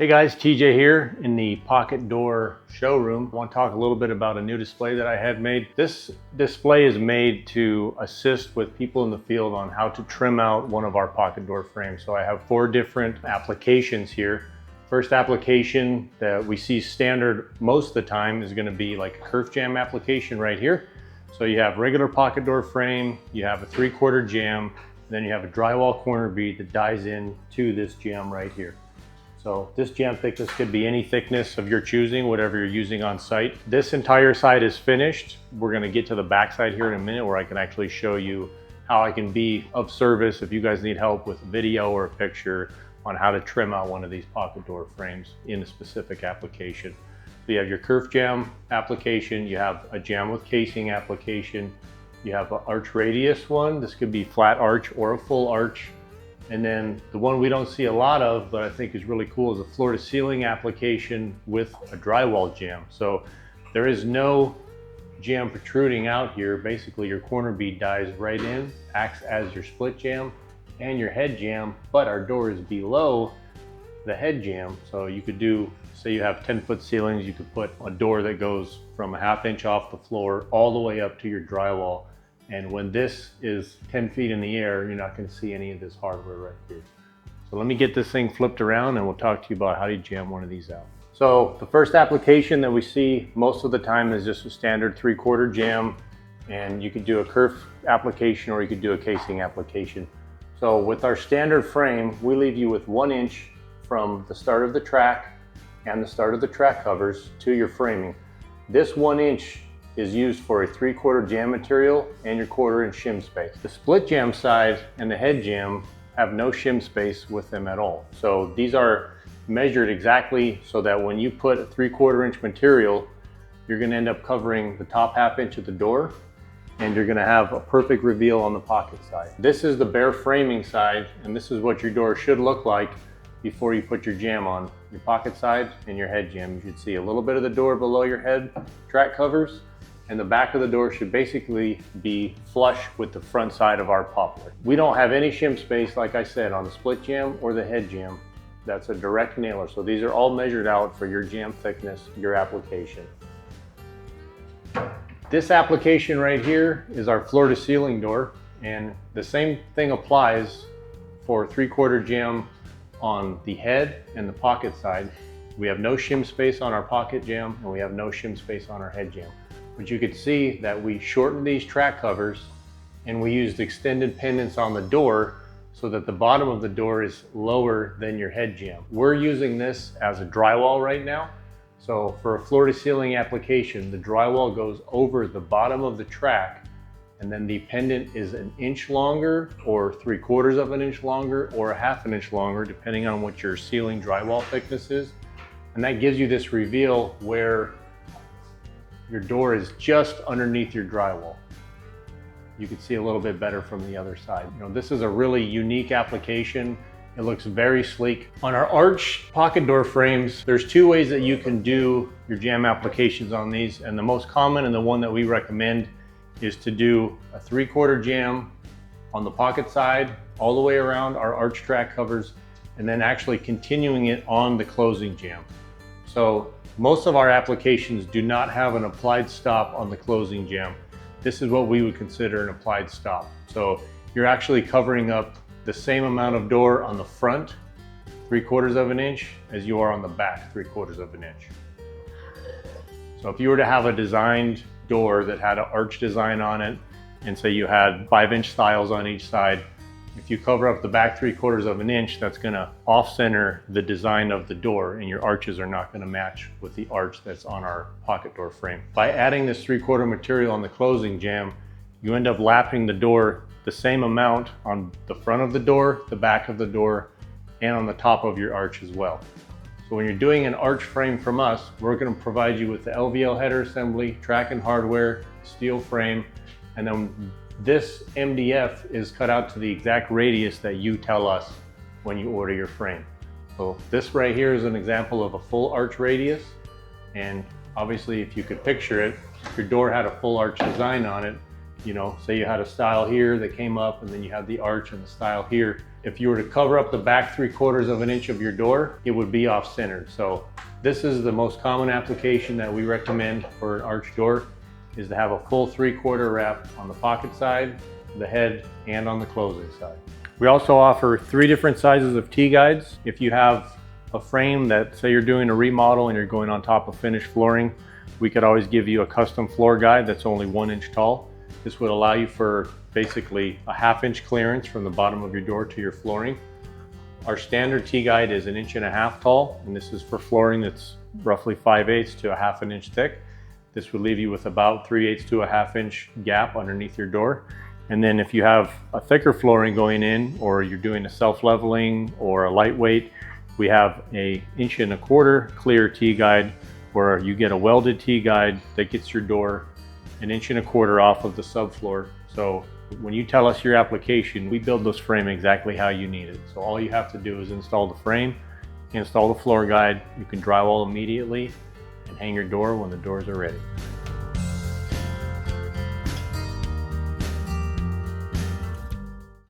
Hey guys, TJ here in the Pocket Door showroom. I want to talk a little bit about a new display that I had made. This display is made to assist with people in the field on how to trim out one of our pocket door frames. So I have 4 different applications here. First application that we see standard most of the time is going to be like a kerf jam application right here. So you have regular pocket door frame, you have a 3/4 jam, and then you have a drywall corner bead that dies in to this jam right here. So this jam thickness could be any thickness of your choosing, whatever you're using on site. This entire side is finished. We're gonna get to the back side here in a minute where I can actually show you how I can be of service if you guys need help with video or a picture on how to trim out one of these pocket door frames in a specific application. So you have your kerf jam application, you have a jam with casing application, you have an arch radius one. This could be flat arch or a full arch. And then the one we don't see a lot of, but I think is really cool, is a floor to ceiling application with a drywall jam. So there is no jam protruding out here. Basically your corner bead dies right in, acts as your split jam and your head jam, but our door is below the head jam. So you could do, say you have 10-foot ceilings, you could put a door that goes from a 1/2 inch off the floor all the way up to your drywall. And when this is 10 feet in the air, you're not going to see any of this hardware right here. So let me get this thing flipped around and we'll talk to you about how to jam one of these out. So the first application that we see most of the time is just a standard 3/4 jam, and you could do a kerf application or you could do a casing application. So with our standard frame, we leave you with 1 inch from the start of the track and the start of the track covers to your framing. This 1 inch is used for a 3/4 jam material and your 1/4 inch shim space. The split jam side and the head jam have no shim space with them at all. So these are measured exactly so that when you put a 3/4 inch material, you're gonna end up covering the top 1/2 inch of the door, and you're gonna have a perfect reveal on the pocket side. This is the bare framing side, and this is what your door should look like before you put your jam on. Your pocket side and your head jam. You should see a little bit of the door below your head track covers, and the back of the door should basically be flush with the front side of our poplar. We don't have any shim space, like I said, on the split jam or the head jam. That's a direct nailer. So these are all measured out for your jam thickness, your application. This application right here is our floor to ceiling door, and the same thing applies for 3/4 jam on the head and the pocket side. We have no shim space on our pocket jam, and we have no shim space on our head jam. But you could see that we shortened these track covers and we used extended pendants on the door so that the bottom of the door is lower than your head jam. We're using this as a drywall right now. So for a floor to ceiling application, the drywall goes over the bottom of the track, and then the pendant is 1 inch longer or 3/4 of an inch longer or a 1/2 inch longer, depending on what your ceiling drywall thickness is. And that gives you this reveal where your door is just underneath your drywall. You can see a little bit better from the other side. You know, this is a really unique application. It looks very sleek. On our arch pocket door frames, there's 2 ways that you can do your jam applications on these. And the most common and the one that we recommend is to do a 3/4 jam on the pocket side all the way around our arch track covers, and then actually continuing it on the closing jam. So most of our applications do not have an applied stop on the closing jam. This is what we would consider an applied stop. So you're actually covering up the same amount of door on the front, 3/4 of an inch, as you are on the back, 3/4 of an inch. So if you were to have a designed door that had an arch design on it, and say you had 5-inch stiles on each side, if you cover up the back 3/4 of an inch, that's gonna off-center the design of the door, and your arches are not gonna match with the arch that's on our pocket door frame. By adding this 3/4 material on the closing jam, you end up lapping the door the same amount on the front of the door, the back of the door, and on the top of your arch as well. So when you're doing an arch frame from us, we're gonna provide you with the LVL header assembly, track and hardware, steel frame, and then this MDF is cut out to the exact radius that you tell us when you order your frame. So this right here is an example of a full arch radius. And obviously if you could picture it, if your door had a full arch design on it, you know, say you had a stile here that came up and then you had the arch and the stile here, If you were to cover up the back 3/4 of an inch of your door, it would be off center. So this is the most common application that we recommend for an arch door, is to have a full 3/4 wrap on the pocket side, the head, and on the closing side. We also offer 3 different sizes of T-guides. If you have a frame that, say you're doing a remodel and you're going on top of finished flooring, we could always give you a custom floor guide that's only 1 inch tall. This would allow you for basically a 1/2 inch clearance from the bottom of your door to your flooring. Our standard T-guide is 1.5 inches tall, and this is for flooring that's roughly 5/8 to a 1/2 inch thick. This would leave you with about 3/8 to a 1/2 inch gap underneath your door. And then if you have a thicker flooring going in, or you're doing a self-leveling or a lightweight, we have a 1.25 inch clear T-guide, where you get a welded T-guide that gets your door 1.25 inches off of the subfloor. So when you tell us your application, we build this frame exactly how you need it. So all you have to do is install the frame, install the floor guide. You can drywall immediately and hang your door when the doors are ready.